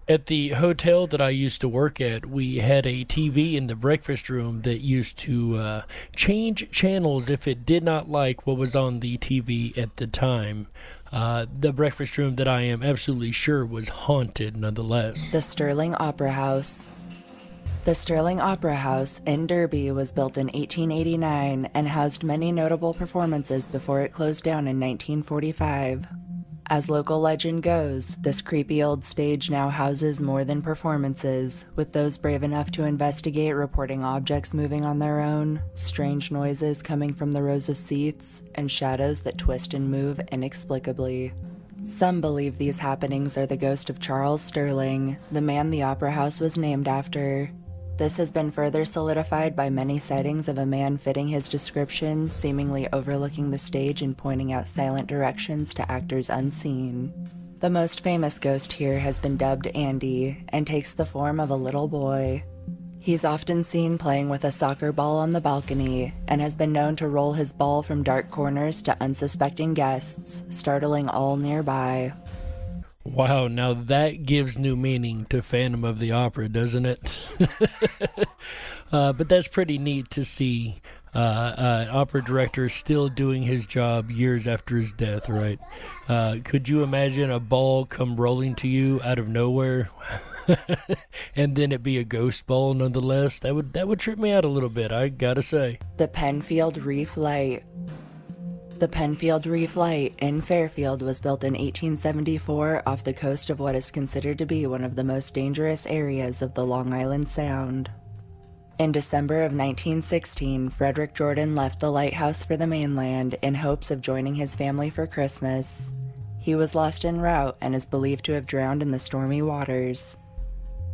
At the hotel that I used to work at, we had a TV in the breakfast room that used to change channels if it did not like what was on the TV at the time. The breakfast room that I am absolutely sure was haunted nonetheless. The Sterling Opera House. The Sterling Opera House in Derby was built in 1889 and housed many notable performances before it closed down in 1945. As local legend goes, this creepy old stage now houses more than performances, with those brave enough to investigate reporting objects moving on their own, strange noises coming from the rows of seats, and shadows that twist and move inexplicably. Some believe these happenings are the ghost of Charles Sterling, the man the opera house was named after. This has been further solidified by many sightings of a man fitting his description, seemingly overlooking the stage and pointing out silent directions to actors unseen. The most famous ghost here has been dubbed Andy, and takes the form of a little boy. He's often seen playing with a soccer ball on the balcony and has been known to roll his ball from dark corners to unsuspecting guests, startling all nearby. Wow, now that gives new meaning to Phantom of the Opera, doesn't it? But that's pretty neat to see an opera director still doing his job years after his death, right? Could you imagine a ball come rolling to you out of nowhere? And then it be a ghost ball nonetheless? That would trip me out a little bit, I gotta say. The Penfield Reef Light. The Penfield Reef Light in Fairfield was built in 1874 off the coast of what is considered to be one of the most dangerous areas of the Long Island Sound. In December of 1916, Frederick Jordan left the lighthouse for the mainland in hopes of joining his family for Christmas. He was lost en route and is believed to have drowned in the stormy waters.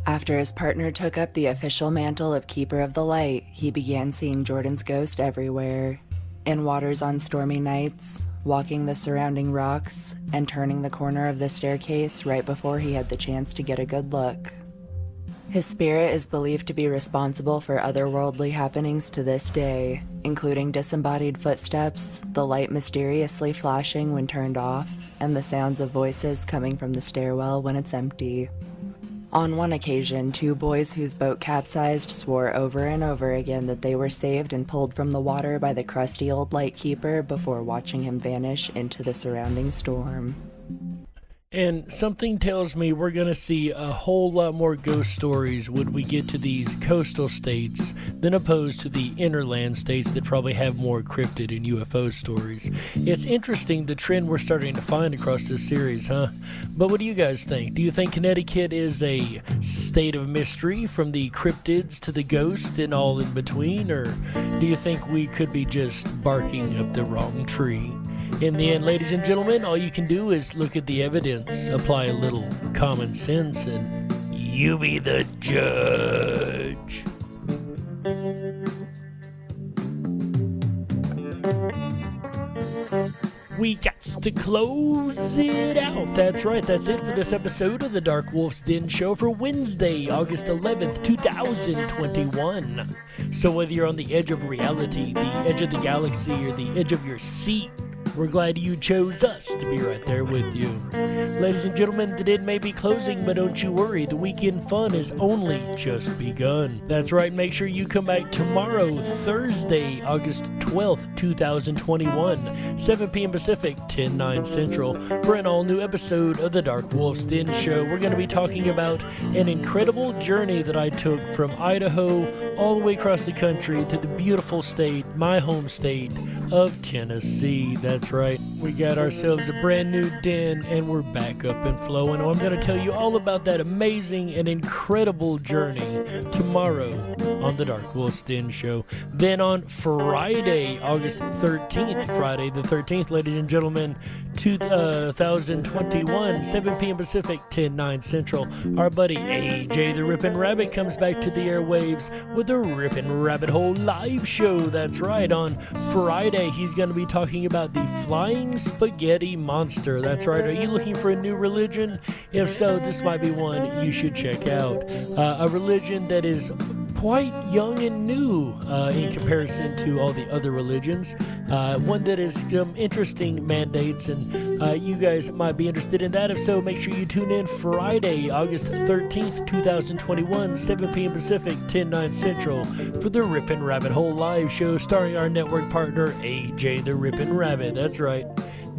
After his partner took up the official mantle of Keeper of the Light, he began seeing Jordan's ghost everywhere. In waters on stormy nights, walking the surrounding rocks, and turning the corner of the staircase right before he had the chance to get a good look. His spirit is believed to be responsible for otherworldly happenings to this day, including disembodied footsteps, the light mysteriously flashing when turned off, and the sounds of voices coming from the stairwell when it's empty. On one occasion, 2 boys whose boat capsized swore over and over again that they were saved and pulled from the water by the crusty old lightkeeper before watching him vanish into the surrounding storm. And something tells me we're going to see a whole lot more ghost stories when we get to these coastal states than opposed to the innerland states that probably have more cryptid and UFO stories. It's interesting the trend we're starting to find across this series, huh? But what do you guys think? Do you think Connecticut is a state of mystery from the cryptids to the ghosts and all in between? Or do you think we could be just barking up the wrong tree? In the end, ladies and gentlemen, all you can do is look at the evidence, apply a little common sense, and you be the judge. We got to close it out. That's right, that's it for this episode of the Dark Wolf's Den Show for Wednesday, August 11th, 2021. So whether you're on the edge of reality, the edge of the galaxy, or the edge of your seat, we're glad you chose us to be right there with you. Ladies and gentlemen, the den may be closing, but don't you worry, the weekend fun is only just begun. That's right, make sure you come back tomorrow, Thursday, August 12th, 2021, 7 p.m. Pacific, 10/9 Central, for an all-new episode of the Dark Wolf's Den Show. We're going to be talking about an incredible journey that I took from Idaho all the way across the country to the beautiful state, my home state, of Tennessee. That's right, we got ourselves a brand new den and we're back up and flowing. I'm going to tell you all about that amazing and incredible journey tomorrow on the Dark Wolf's Den Show. Then on Friday, August 13th, Friday the 13th, ladies and gentlemen, 2021, 7 p.m. Pacific, 10/9 Central, our buddy AJ the Ripon Rabbit comes back to the airwaves with a Ripon Rabbit Hole live show. That's right, on Friday he's going to be talking about the Flying Spaghetti Monster. That's right, are you looking for a new religion? If so, this might be one you should check out. A religion that is quite young and new in comparison to all the other religions. One that has some interesting mandates, and you guys might be interested in that. If so, make sure you tune in Friday, August 13th, 2021, 7 p.m. Pacific, 10/9 Central, for the Ripon Rabbit Hole live show starring our network partner, AJ the Ripon Rabbit. That's right.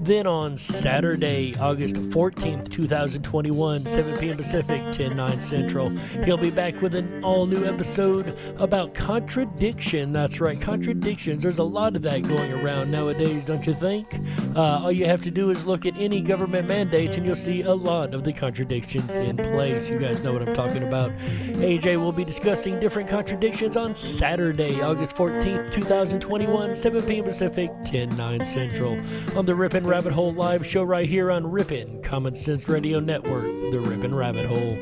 Then on Saturday, August 14th, 2021, 7 p.m. Pacific, 10/9 Central, he'll be back with an all-new episode about contradiction. That's right, contradictions. There's a lot of that going around nowadays, don't you think? All you have to do is look at any government mandates and you'll see a lot of the contradictions in place. You guys know what I'm talking about. AJ will be discussing different contradictions on Saturday, August 14th, 2021, 7 p.m. Pacific, 10/9 Central, on the Ripon Rabbit Hole live show right here on Ripon Common Sense Radio Network, the Ripon Rabbit Hole.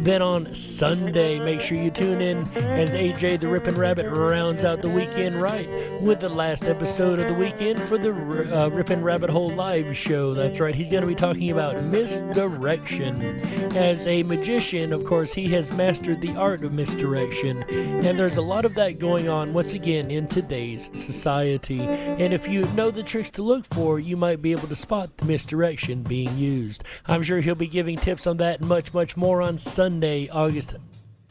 Then on Sunday, make sure you tune in as AJ the Ripon Rabbit rounds out the weekend right with the last episode of the weekend for the Ripon Rabbit Hole live show. That's right, he's going to be talking about misdirection. As a magician, of course, he has mastered the art of misdirection, and there's a lot of that going on once again in today's society. And if you know the tricks to look for, you might be able to spot the misdirection being used. I'm sure he'll be giving tips on that and much, much more on Sunday, August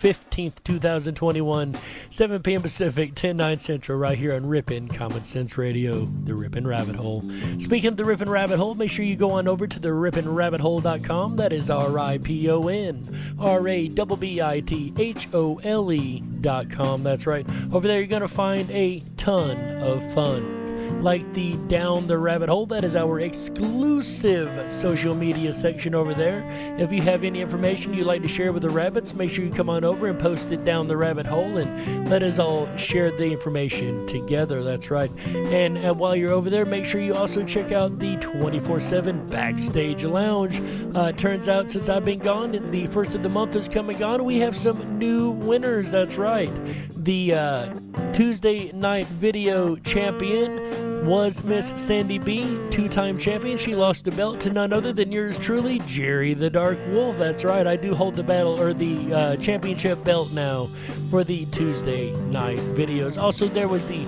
15th, 2021, 7 p.m. Pacific, 10/9 Central, right here on Ripon Common Sense Radio, the Ripon Rabbit Hole. Speaking of the Ripon Rabbit Hole, make sure you go on over to the RiponRabbitHole.com. That is RiponRabbitHole.com. That's right. Over there, you're going to find a ton of fun. Like the Down the Rabbit Hole, that is our exclusive social media section over there. If you have any information you'd like to share with the rabbits, make sure you come on over and post it down the rabbit hole and let us all share the information together. That's right. And while you're over there, make sure you also check out the 24/7 Backstage Lounge. Turns out since I've been gone, the first of the month is coming on. We have some new winners. That's right. The Tuesday night video champion was Miss Sandy B, 2-time champion. She lost the belt to none other than yours truly, Jerry the Dark Wolf. That's right, I do hold the championship belt now for the Tuesday night videos. Also, there was the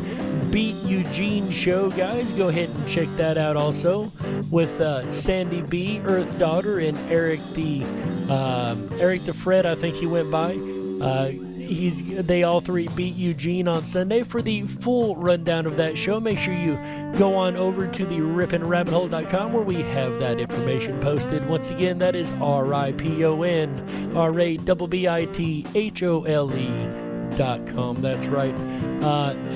Beat Eugene show, guys. Go ahead and check that out also, with Sandy B, Earth Daughter, and Eric the Fred, I think he went by. They all three beat Eugene on Sunday. For the full rundown of that show, make sure you go on over to the RiponRabbitHole.com where we have that information posted. Once again, that is RiponRabbitHole.com. That's right.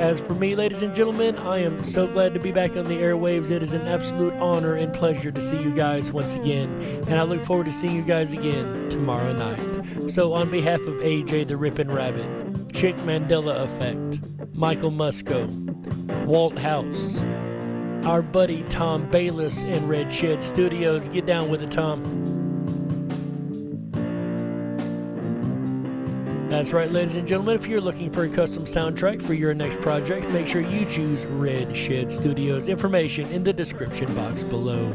As for me, ladies and gentlemen, I am so glad to be back on the airwaves. It is an absolute honor and pleasure to see you guys once again, and I look forward to seeing you guys again tomorrow night. So on behalf of AJ the Ripon Rabbit, Chick Mandela Effect, Michael Musco, Walt House, our buddy Tom Bayless in Red Shed Studios, get down with it, Tom. That's right, ladies and gentlemen, if you're looking for a custom soundtrack for your next project, make sure you choose Red Shed Studios. Information in the description box below.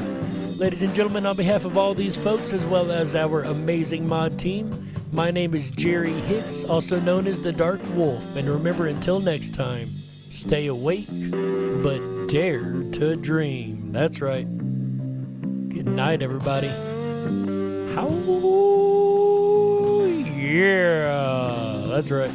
Ladies and gentlemen, on behalf of all these folks, as well as our amazing mod team, my name is Jerry Hicks, also known as the Dark Wolf. And remember, until next time, stay awake, but dare to dream. That's right. Good night, everybody. Yeah, that's right.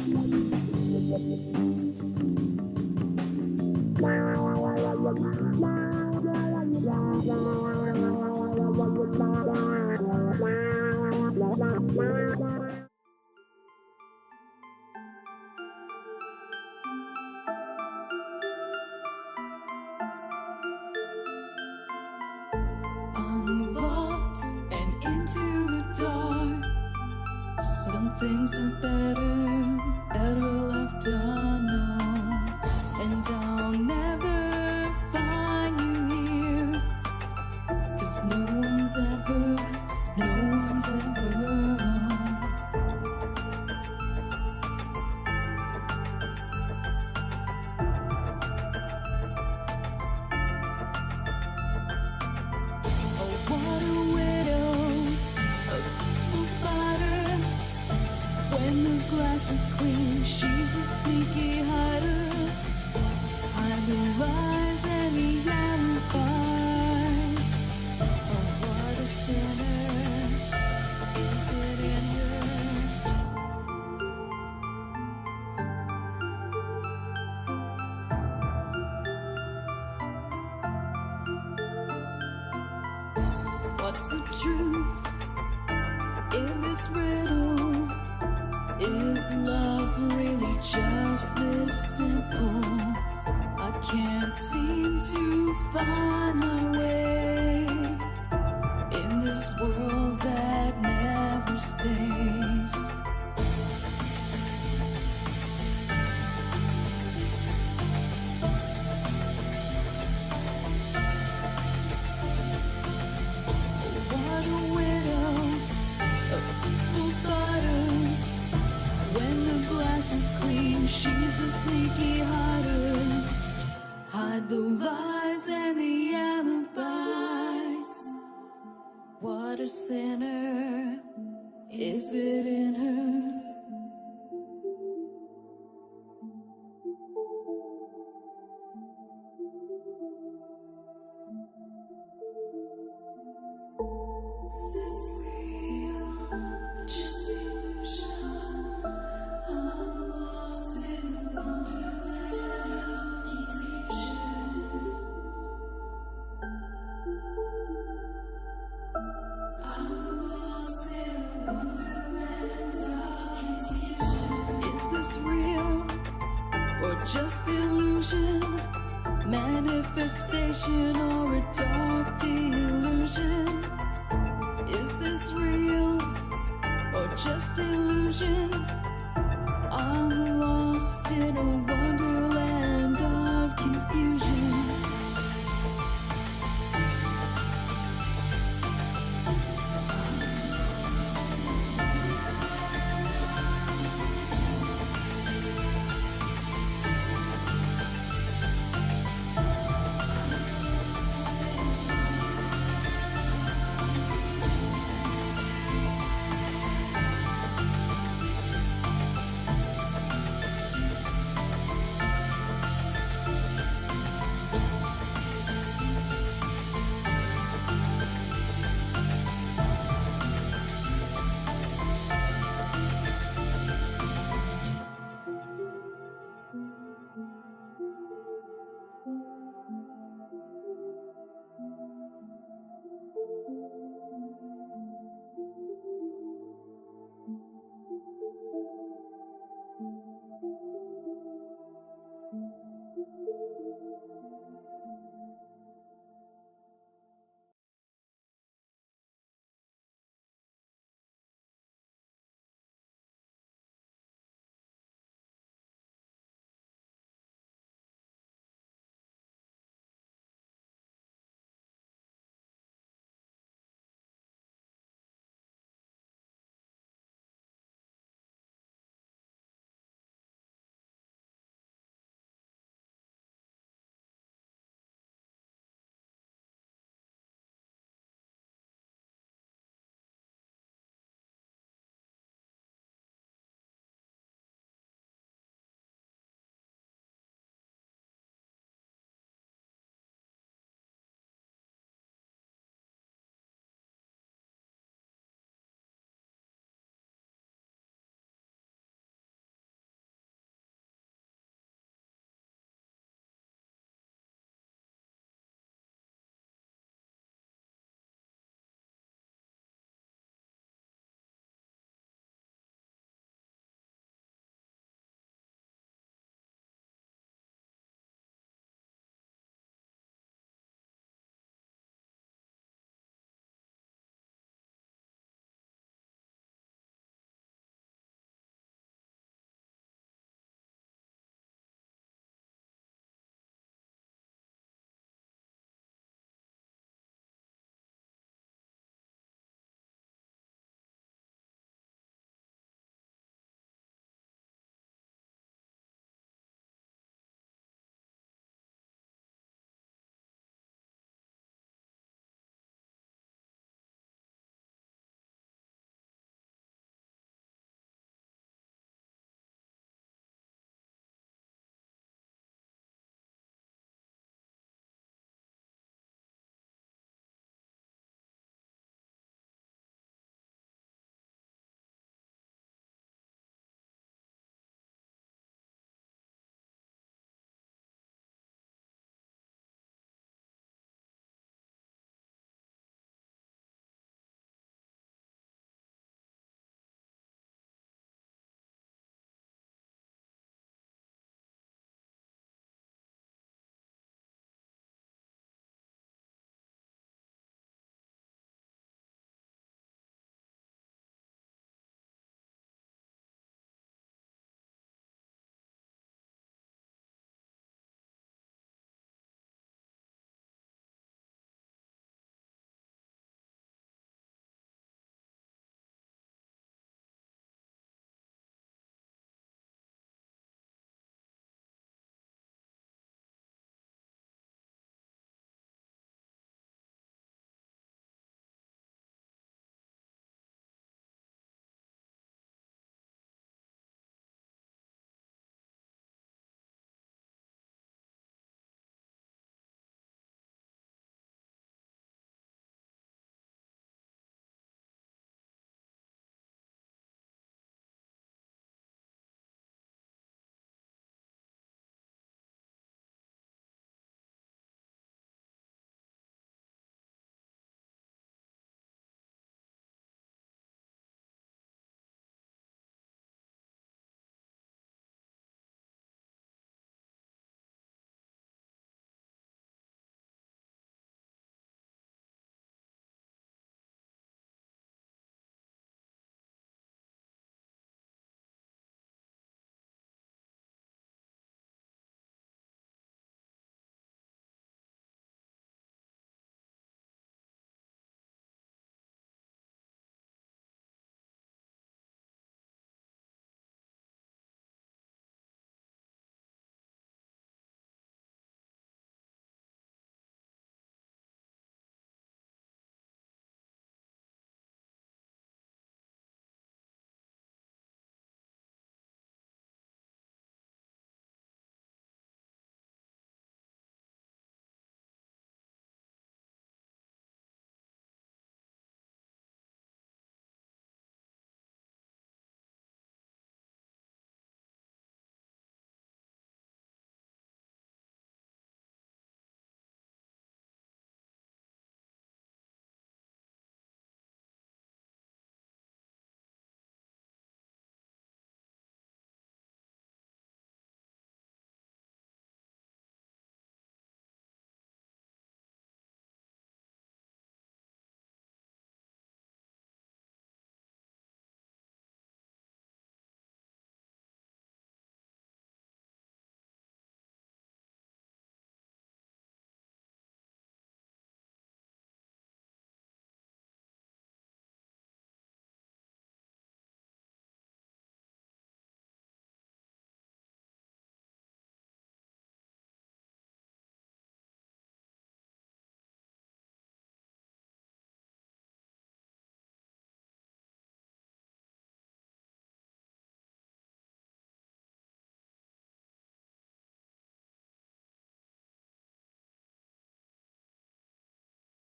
Unlocked and into the dark. Some things are better left unknown. And I'll never find you here, 'cause no one's ever What a widow, a peaceful spider. When the glass is clean, she's a sneaky hider. Hide the lies and the alibis. Oh, what a sinner is it in her? What's the truth in this riddle? Is love really just this simple? I can't seem to find my way in this world that never stays. What a widow, a peaceful spider. she's a sneaky hider. Hide the lies and the alibis. What a sinner is it in her? Is this real? Just illusion. I'm lost in the wonderland of confusion. I'm lost in the wonderland of confusion. Is this real or just illusion? Manifestation or a dark delusion? Is this real or just illusion?